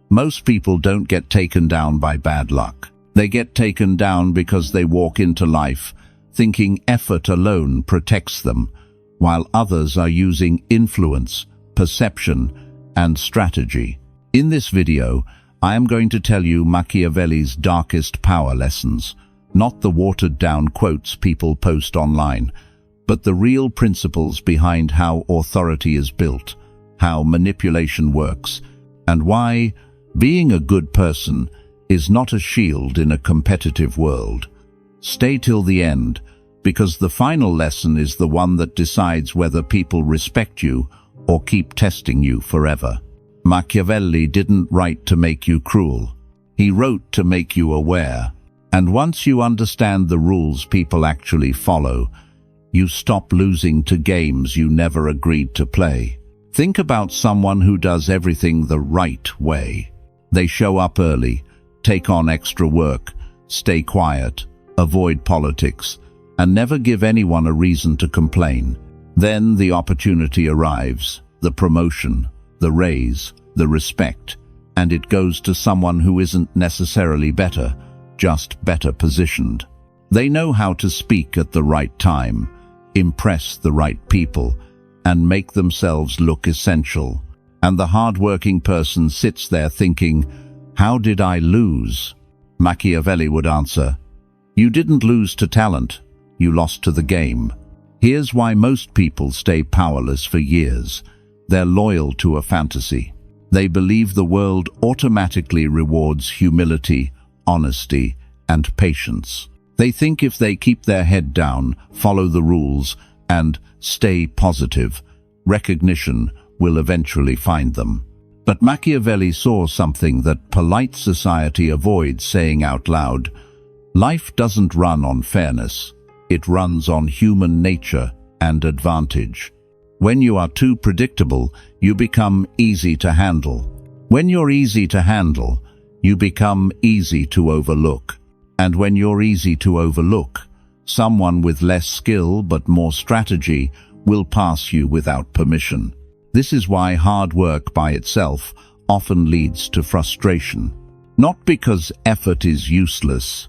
Most people don't get taken down by bad luck. They get taken down because they walk into life thinking effort alone protects them, while others are using influence, perception, and strategy. In this video, I am going to tell you Machiavelli's darkest power lessons, not the watered-down quotes people post online, but the real principles behind how authority is built, how manipulation works, and why being a good person is not a shield in a competitive world. Stay till the end, because the final lesson is the one that decides whether people respect you or keep testing you forever. Machiavelli didn't write to make you cruel. He wrote to make you aware. And once you understand the rules people actually follow, you stop losing to games you never agreed to play. Think about someone who does everything the right way. They show up early, take on extra work, stay quiet, avoid politics, and never give anyone a reason to complain. Then the opportunity arrives, the promotion, the raise, the respect, and it goes to someone who isn't necessarily better, just better positioned. They know how to speak at the right time, impress the right people, and make themselves look essential. And the hardworking person sits there thinking, "How did I lose?" Machiavelli would answer, "You didn't lose to talent, you lost to the game." Here's why most people stay powerless for years. They're loyal to a fantasy. They believe the world automatically rewards humility, honesty, and patience. They think if they keep their head down, follow the rules, and stay positive, recognition will eventually find them. But Machiavelli saw something that polite society avoids saying out loud. Life doesn't run on fairness. It runs on human nature and advantage. When you are too predictable, you become easy to handle. When you're easy to handle, you become easy to overlook. And when you're easy to overlook, someone with less skill but more strategy will pass you without permission. This is why hard work by itself often leads to frustration. Not because effort is useless.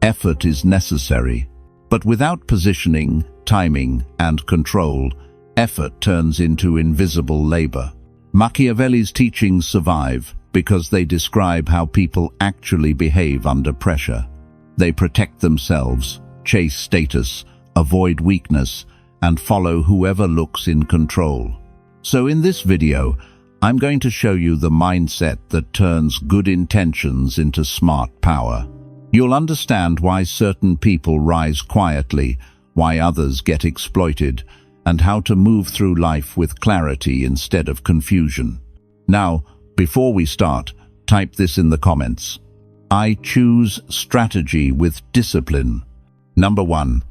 Effort is necessary. But without positioning, timing, and control, effort turns into invisible labor. Machiavelli's teachings survive because they describe how people actually behave under pressure. They protect themselves, chase status, avoid weakness, and follow whoever looks in control. So in this video, I'm going to show you the mindset that turns good intentions into smart power. You'll understand why certain people rise quietly, why others get exploited, and how to move through life with clarity instead of confusion. Now, before we start, type this in the comments. I choose strategy with discipline. Number 1.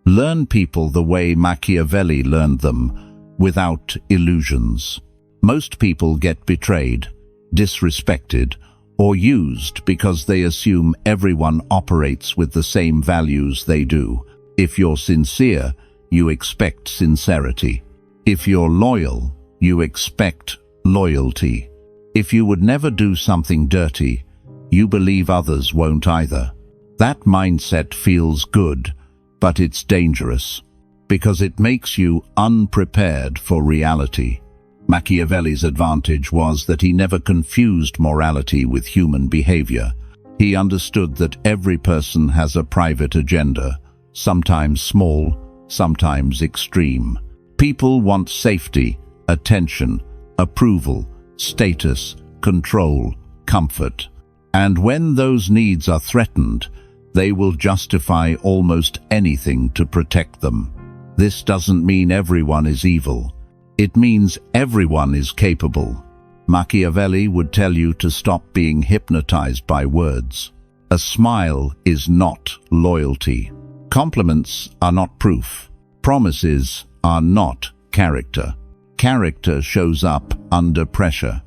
Learn people the way Machiavelli learned them, without illusions. Most people get betrayed, disrespected, or used because they assume everyone operates with the same values they do. If you're sincere, you expect sincerity. If you're loyal, you expect loyalty. If you would never do something dirty, you believe others won't either. That mindset feels good, but it's dangerous, because it makes you unprepared for reality. Machiavelli's advantage was that he never confused morality with human behavior. He understood that every person has a private agenda, sometimes small, sometimes extreme. People want safety, attention, approval, status, control, comfort. And when those needs are threatened, they will justify almost anything to protect them. This doesn't mean everyone is evil. It means everyone is capable. Machiavelli would tell you to stop being hypnotized by words. A smile is not loyalty. Compliments are not proof. Promises are not character. Character shows up under pressure.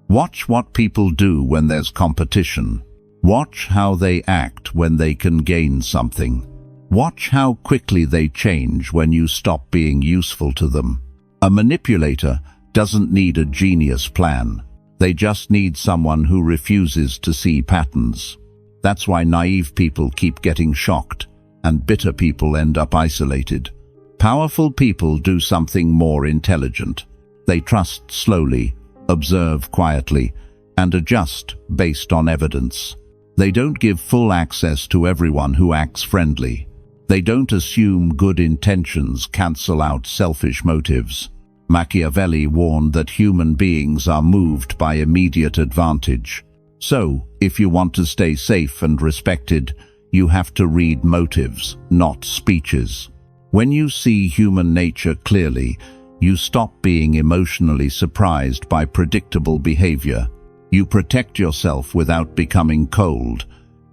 Watch what people do when there's competition. Watch how they act when they can gain something. Watch how quickly they change when you stop being useful to them. A manipulator doesn't need a genius plan. They just need someone who refuses to see patterns. That's why naive people keep getting shocked, and bitter people end up isolated. Powerful people do something more intelligent. They trust slowly, observe quietly, and adjust based on evidence. They don't give full access to everyone who acts friendly. They don't assume good intentions cancel out selfish motives. Machiavelli warned that human beings are moved by immediate advantage. So, if you want to stay safe and respected, you have to read motives, not speeches. When you see human nature clearly, you stop being emotionally surprised by predictable behavior. You protect yourself without becoming cold,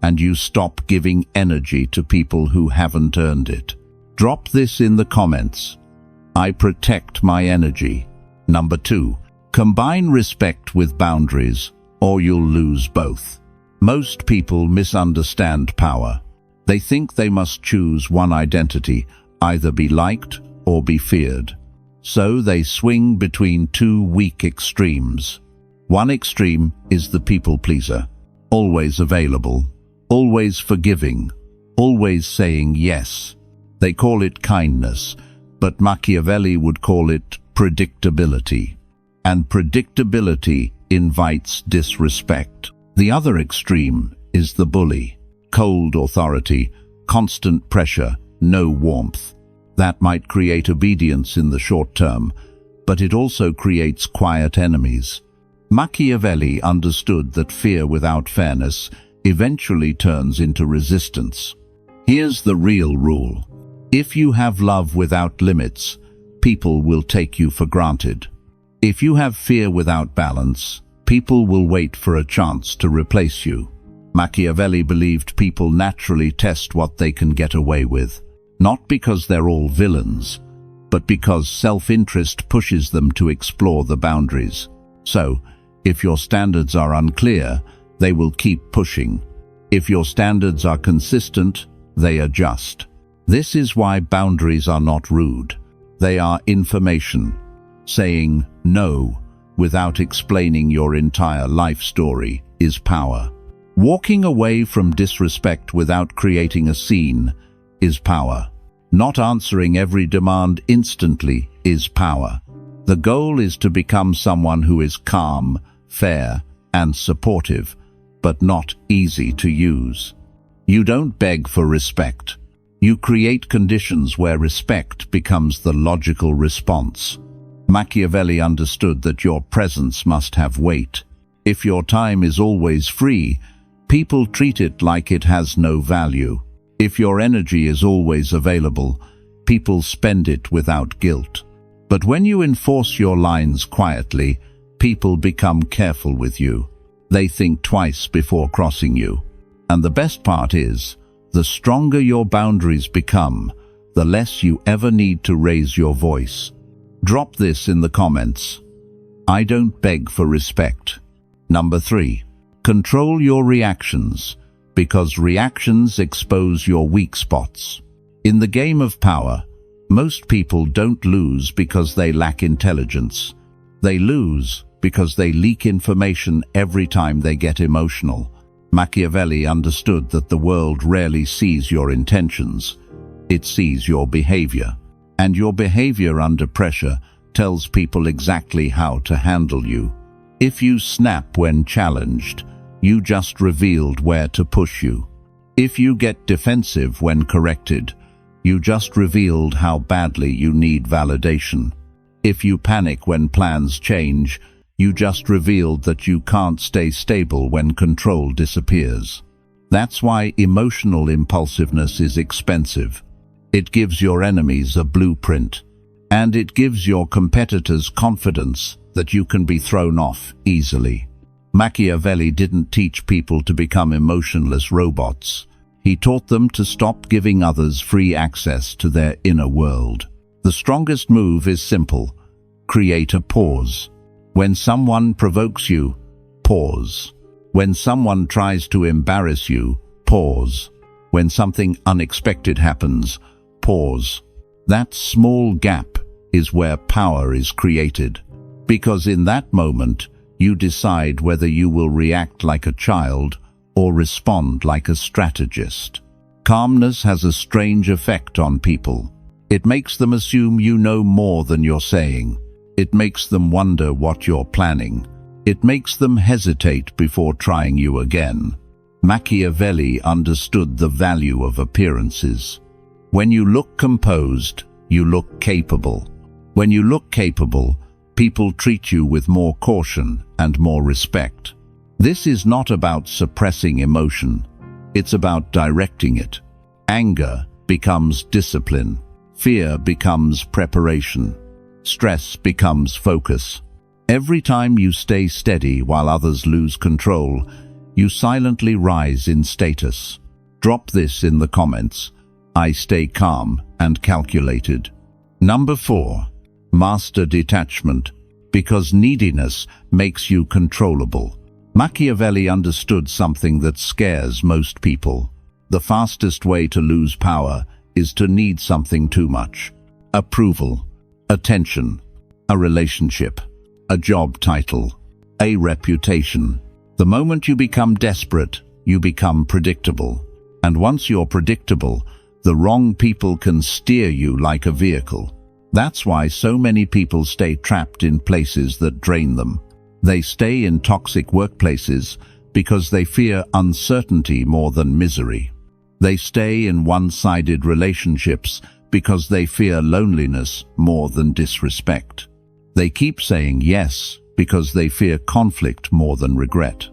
and you stop giving energy to people who haven't earned it. Drop this in the comments. I protect my energy. Number 2. Combine respect with boundaries, or you'll lose both. Most people misunderstand power. They think they must choose one identity, either be liked or be feared. So they swing between two weak extremes. One extreme is the people pleaser, always available, always forgiving, always saying yes. They call it kindness, but Machiavelli would call it predictability. And predictability invites disrespect. The other extreme is the bully. Cold authority, constant pressure, no warmth. That might create obedience in the short term, but it also creates quiet enemies. Machiavelli understood that fear without fairness eventually turns into resistance. Here's the real rule. If you have love without limits, people will take you for granted. If you have fear without balance, people will wait for a chance to replace you. Machiavelli believed people naturally test what they can get away with, not because they're all villains, but because self-interest pushes them to explore the boundaries. So, if your standards are unclear, they will keep pushing. If your standards are consistent, they adjust. This is why boundaries are not rude. They are information. Saying no without explaining your entire life story is power. Walking away from disrespect without creating a scene is power. Not answering every demand instantly is power. The goal is to become someone who is calm, fair, and supportive, but not easy to use. You don't beg for respect. You create conditions where respect becomes the logical response. Machiavelli understood that your presence must have weight. If your time is always free, people treat it like it has no value. If your energy is always available, people spend it without guilt. But when you enforce your lines quietly, people become careful with you. They think twice before crossing you. And the best part is, the stronger your boundaries become, the less you ever need to raise your voice. Drop this in the comments. I don't beg for respect. Number 3. Control your reactions, because reactions expose your weak spots. In the game of power, most people don't lose because they lack intelligence. They lose because they leak information every time they get emotional. Machiavelli understood that the world rarely sees your intentions. It sees your behavior. And your behavior under pressure tells people exactly how to handle you. If you snap when challenged, you just revealed where to push you. If you get defensive when corrected, you just revealed how badly you need validation. If you panic when plans change, you just revealed that you can't stay stable when control disappears. That's why emotional impulsiveness is expensive. It gives your enemies a blueprint, and it gives your competitors confidence that you can be thrown off easily. Machiavelli didn't teach people to become emotionless robots. He taught them to stop giving others free access to their inner world. The strongest move is simple. Create a pause. When someone provokes you, pause. When someone tries to embarrass you, pause. When something unexpected happens, pause. That small gap is where power is created. Because in that moment, you decide whether you will react like a child or respond like a strategist. Calmness has a strange effect on people. It makes them assume you know more than you're saying. It makes them wonder what you're planning. It makes them hesitate before trying you again. Machiavelli understood the value of appearances. When you look composed, you look capable. When you look capable, people treat you with more caution and more respect. This is not about suppressing emotion. It's about directing it. Anger becomes discipline. Fear becomes preparation. Stress becomes focus. Every time you stay steady while others lose control, you silently rise in status. Drop this in the comments. I stay calm and calculated. Number 4. Master detachment, because neediness makes you controllable. Machiavelli understood something that scares most people. The fastest way to lose power is to need something too much. Approval, attention, a relationship, a job title, a reputation. The moment you become desperate, you become predictable. And once you're predictable, the wrong people can steer you like a vehicle. That's why so many people stay trapped in places that drain them. They stay in toxic workplaces because they fear uncertainty more than misery. They stay in one-sided relationships because they fear loneliness more than disrespect. They keep saying yes because they fear conflict more than regret.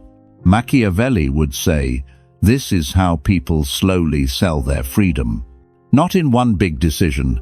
Machiavelli would say, this is how people slowly sell their freedom. Not in one big decision,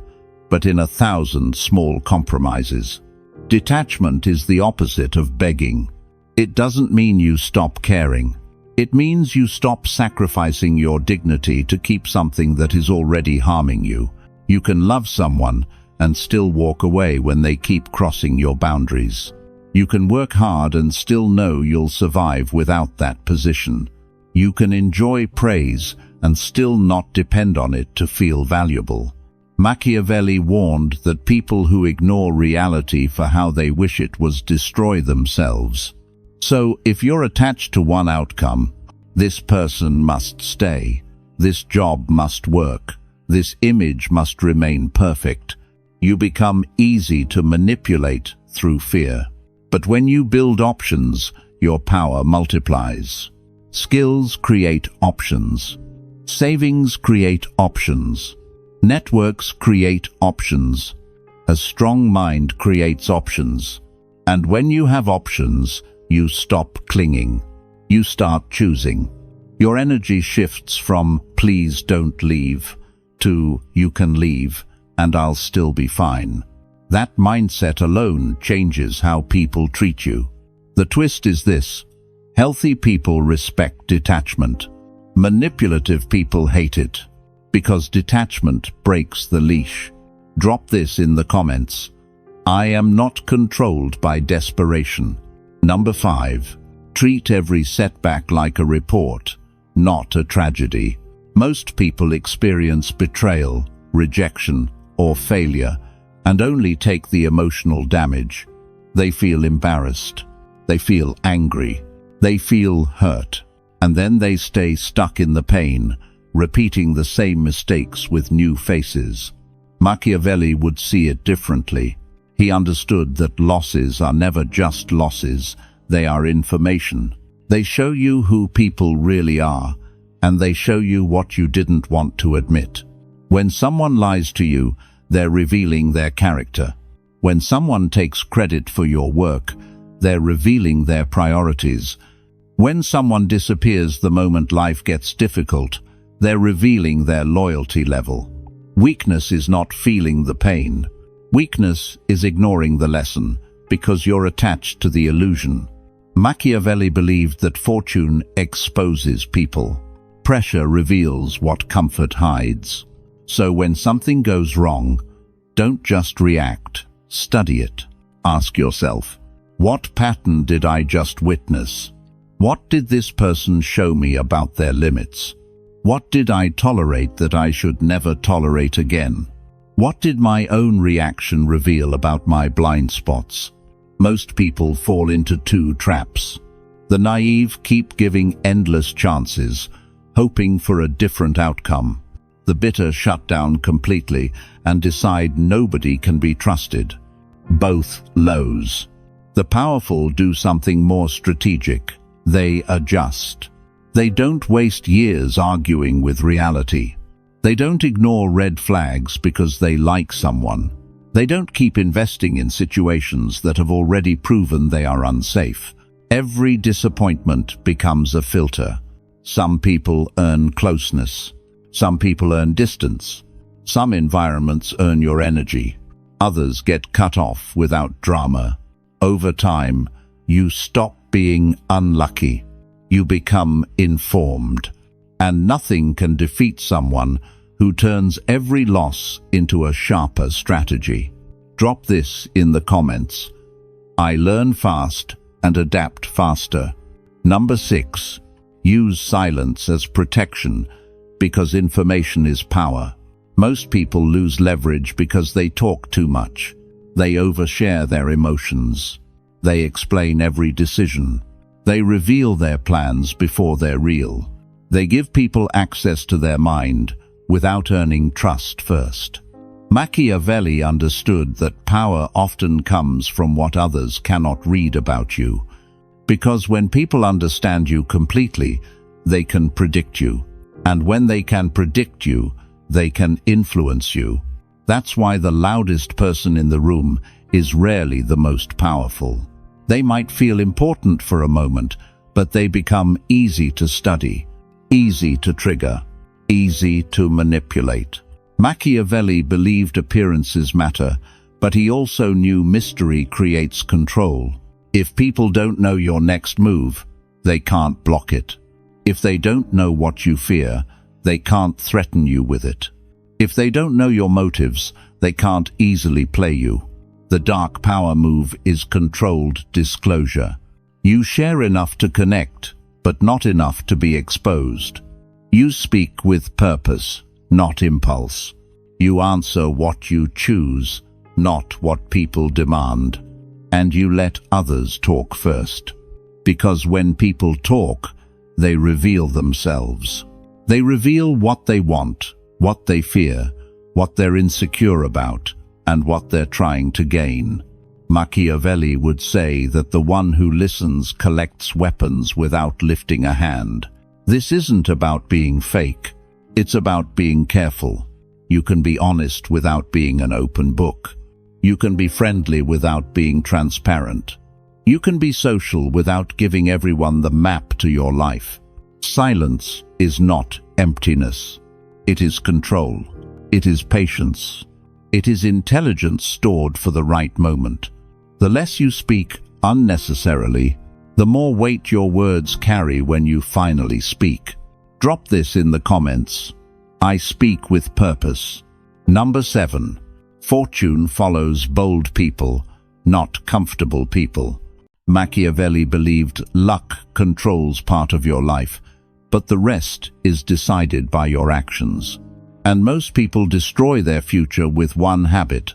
but in 1,000 small compromises. Detachment is the opposite of begging. It doesn't mean you stop caring. It means you stop sacrificing your dignity to keep something that is already harming you. You can love someone and still walk away when they keep crossing your boundaries. You can work hard and still know you'll survive without that position. You can enjoy praise and still not depend on it to feel valuable. Machiavelli warned that people who ignore reality for how they wish it was destroy themselves. So, if you're attached to one outcome, this person must stay, this job must work, this image must remain perfect, you become easy to manipulate through fear. But when you build options, your power multiplies. Skills create options. Savings create options. Networks create options. A strong mind creates options. And when you have options, you stop clinging. You start choosing. Your energy shifts from "please don't leave" to "you can leave and I'll still be fine." That mindset alone changes how people treat you. The twist is this: healthy people respect detachment. Manipulative people hate it, because detachment breaks the leash. Drop this in the comments. I am not controlled by desperation. Number 5. Treat every setback like a report, not a tragedy. Most people experience betrayal, rejection, or failure, and only take the emotional damage. They feel embarrassed. They feel angry. They feel hurt. And then they stay stuck in the pain, repeating the same mistakes with new faces. Machiavelli would see it differently. He understood that losses are never just losses, they are information. They show you who people really are, and they show you what you didn't want to admit. When someone lies to you, they're revealing their character. When someone takes credit for your work, they're revealing their priorities. When someone disappears the moment life gets difficult, they're revealing their loyalty level. Weakness is not feeling the pain. Weakness is ignoring the lesson, because you're attached to the illusion. Machiavelli believed that fortune exposes people. Pressure reveals what comfort hides. So when something goes wrong, don't just react, study it. Ask yourself, what pattern did I just witness? What did this person show me about their limits? What did I tolerate that I should never tolerate again? What did my own reaction reveal about my blind spots? Most people fall into two traps. The naive keep giving endless chances, hoping for a different outcome. The bitter shut down completely and decide nobody can be trusted. Both lows. The powerful do something more strategic. They adjust. They don't waste years arguing with reality. They don't ignore red flags because they like someone. They don't keep investing in situations that have already proven they are unsafe. Every disappointment becomes a filter. Some people earn closeness. Some people earn distance. Some environments earn your energy. Others get cut off without drama. Over time, you stop being unlucky. You become informed. And nothing can defeat someone who turns every loss into a sharper strategy. Drop this in the comments. I learn fast and adapt faster. Number 6. Use silence as protection because information is power. Most people lose leverage because they talk too much. They overshare their emotions. They explain every decision. They reveal their plans before they're real. They give people access to their mind without earning trust first. Machiavelli understood that power often comes from what others cannot read about you. Because when people understand you completely, they can predict you. And when they can predict you, they can influence you. That's why the loudest person in the room is rarely the most powerful. They might feel important for a moment, but they become easy to study, easy to trigger, easy to manipulate. Machiavelli believed appearances matter, but he also knew mystery creates control. If people don't know your next move, they can't block it. If they don't know what you fear, they can't threaten you with it. If they don't know your motives, they can't easily play you. The dark power move is controlled disclosure. You share enough to connect, but not enough to be exposed. You speak with purpose, not impulse. You answer what you choose, not what people demand. And you let others talk first. Because when people talk, they reveal themselves. They reveal what they want, what they fear, what they're insecure about, and what they're trying to gain. Machiavelli would say that the one who listens collects weapons without lifting a hand. This isn't about being fake. It's about being careful. You can be honest without being an open book. You can be friendly without being transparent. You can be social without giving everyone the map to your life. Silence is not emptiness. It is control. It is patience. It is intelligence stored for the right moment. The less you speak unnecessarily, the more weight your words carry when you finally speak. Drop this in the comments. I speak with purpose. Number 7. Fortune follows bold people, not comfortable people. Machiavelli believed luck controls part of your life, but the rest is decided by your actions. And most people destroy their future with one habit: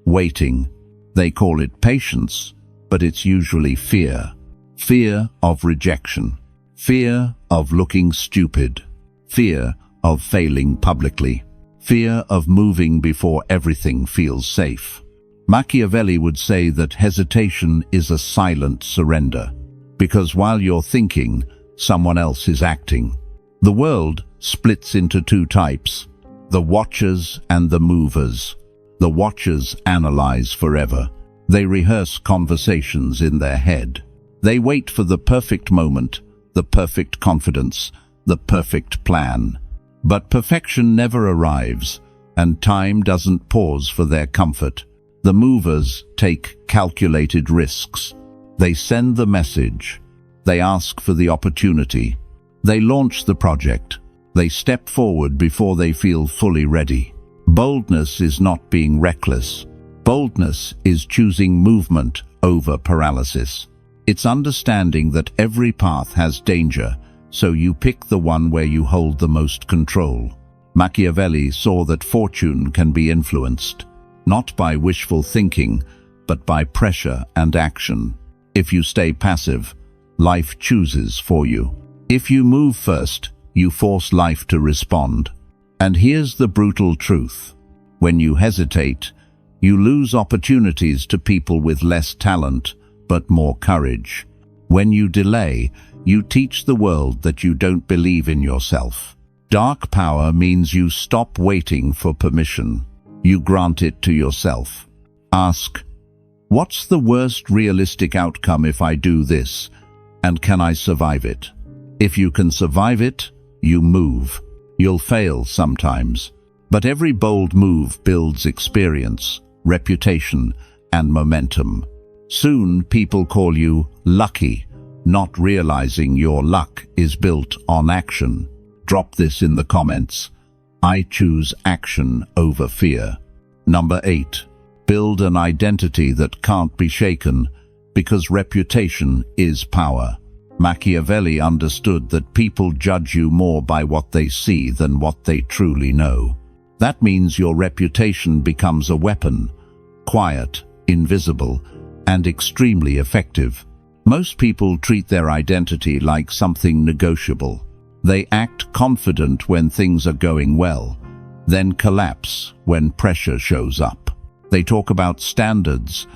waiting. They call it patience, but it's usually fear. Fear of rejection. Fear of looking stupid. Fear of failing publicly. Fear of moving before everything feels safe. Machiavelli would say that hesitation is a silent surrender, because while you're thinking, someone else is acting. The world splits into two types: the watchers and the movers. The watchers analyze forever. They rehearse conversations in their head. They wait for the perfect moment, the perfect confidence, the perfect plan. But perfection never arrives, and time doesn't pause for their comfort. The movers take calculated risks. They send the message. They ask for the opportunity. They launch the project. They step forward before they feel fully ready. Boldness is not being reckless. Boldness is choosing movement over paralysis. It's understanding that every path has danger, so you pick the one where you hold the most control. Machiavelli saw that fortune can be influenced, not by wishful thinking, but by pressure and action. If you stay passive, life chooses for you. If you move first, you force life to respond. And here's the brutal truth. When you hesitate, you lose opportunities to people with less talent, but more courage. When you delay, you teach the world that you don't believe in yourself. Dark power means you stop waiting for permission. You grant it to yourself. Ask, what's the worst realistic outcome if I do this, and can I survive it? If you can survive it, you move. You'll fail sometimes, but every bold move builds experience, reputation, and momentum. Soon people call you lucky, not realizing your luck is built on action. Drop this in the comments. I choose action over fear. Number 8. Build an identity that can't be shaken, because reputation is power. Machiavelli understood that people judge you more by what they see than what they truly know. That means your reputation becomes a weapon, quiet, invisible, and extremely effective. Most people treat their identity like something negotiable. They act confident when things are going well, then collapse when pressure shows up. They talk about standards,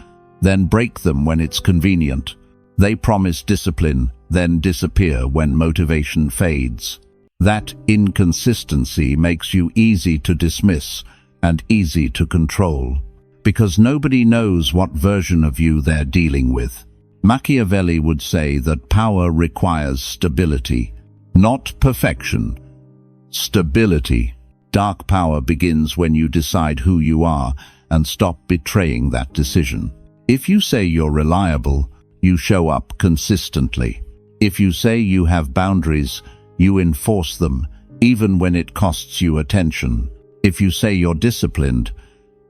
then break them when it's convenient. They promise discipline, then disappear when motivation fades. That inconsistency makes you easy to dismiss and easy to control, because nobody knows what version of you they're dealing with. Machiavelli would say that power requires stability, not perfection. Stability. Dark power begins when you decide who you are and stop betraying that decision. If you say you're reliable, you show up consistently. If you say you have boundaries, you enforce them, even when it costs you attention. If you say you're disciplined,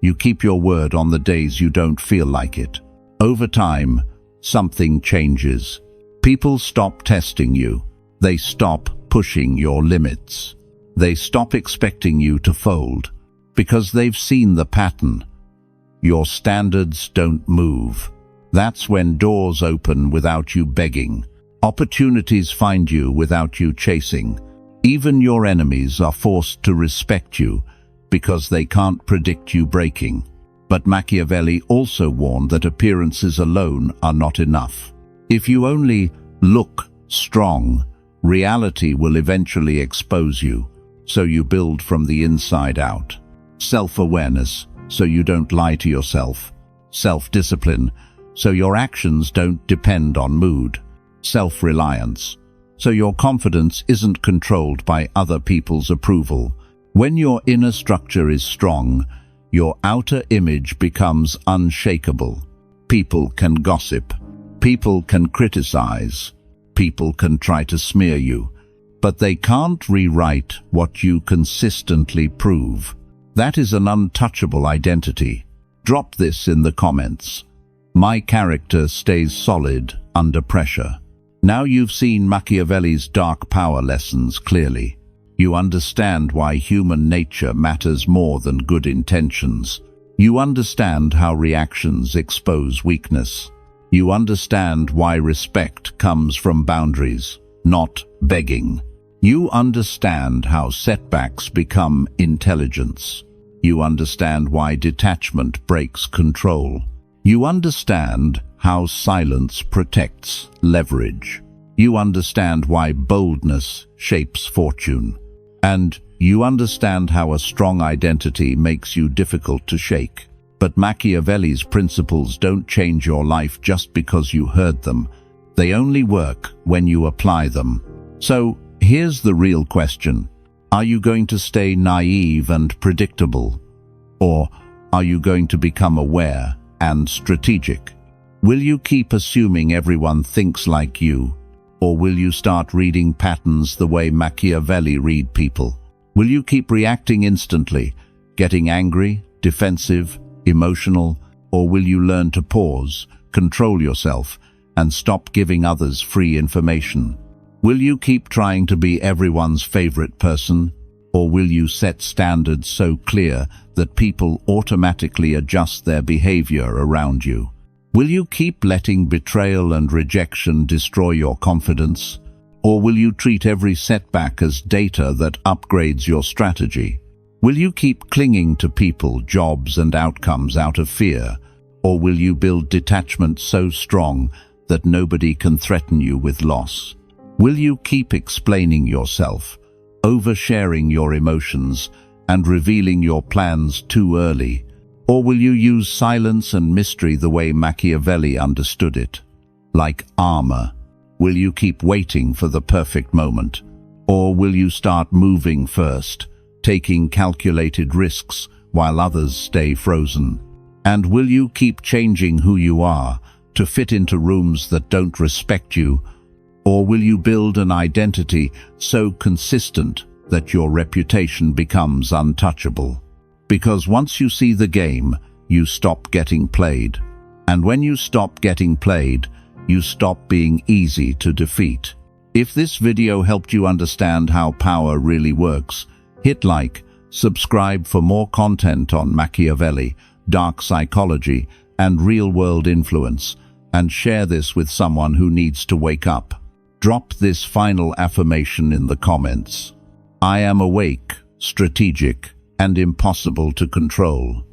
you keep your word on the days you don't feel like it. Over time, something changes. People stop testing you. They stop pushing your limits. They stop expecting you to fold, because they've seen the pattern. Your standards don't move. That's when doors open without you begging. Opportunities find you without you chasing. Even your enemies are forced to respect you because they can't predict you breaking. But Machiavelli also warned that appearances alone are not enough. If you only look strong, reality will eventually expose you, so you build from the inside out. Self-awareness, so you don't lie to yourself. Self-discipline, so your actions don't depend on mood. Self-reliance, so your confidence isn't controlled by other people's approval. When your inner structure is strong, your outer image becomes unshakable. People can gossip. People can criticize. People can try to smear you. But they can't rewrite what you consistently prove. That is an untouchable identity. Drop this in the comments. My character stays solid under pressure. Now you've seen Machiavelli's dark power lessons clearly. You understand why human nature matters more than good intentions. You understand how reactions expose weakness. You understand why respect comes from boundaries, not begging. You understand how setbacks become intelligence. You understand why detachment breaks control. You understand how silence protects leverage. You understand why boldness shapes fortune. And you understand how a strong identity makes you difficult to shake. But Machiavelli's principles don't change your life just because you heard them. They only work when you apply them. So, here's the real question. Are you going to stay naive and predictable? Or are you going to become aware and strategic? Will you keep assuming everyone thinks like you? Or will you start reading patterns the way Machiavelli read people? Will you keep reacting instantly, getting angry, defensive, emotional? Or will you learn to pause, control yourself, and stop giving others free information? Will you keep trying to be everyone's favorite person? Or will you set standards so clear that people automatically adjust their behavior around you? Will you keep letting betrayal and rejection destroy your confidence? Or will you treat every setback as data that upgrades your strategy? Will you keep clinging to people, jobs, and outcomes out of fear? Or will you build detachment so strong that nobody can threaten you with loss? Will you keep explaining yourself, oversharing your emotions, and revealing your plans too early? Or will you use silence and mystery the way Machiavelli understood it? Like armor, will you keep waiting for the perfect moment? Or will you start moving first, taking calculated risks while others stay frozen? And will you keep changing who you are to fit into rooms that don't respect you? Or will you build an identity so consistent that your reputation becomes untouchable? Because once you see the game, you stop getting played. And when you stop getting played, you stop being easy to defeat. If this video helped you understand how power really works, hit like, subscribe for more content on Machiavelli, dark psychology, and real-world influence, and share this with someone who needs to wake up. Drop this final affirmation in the comments. I am awake, strategic, and impossible to control.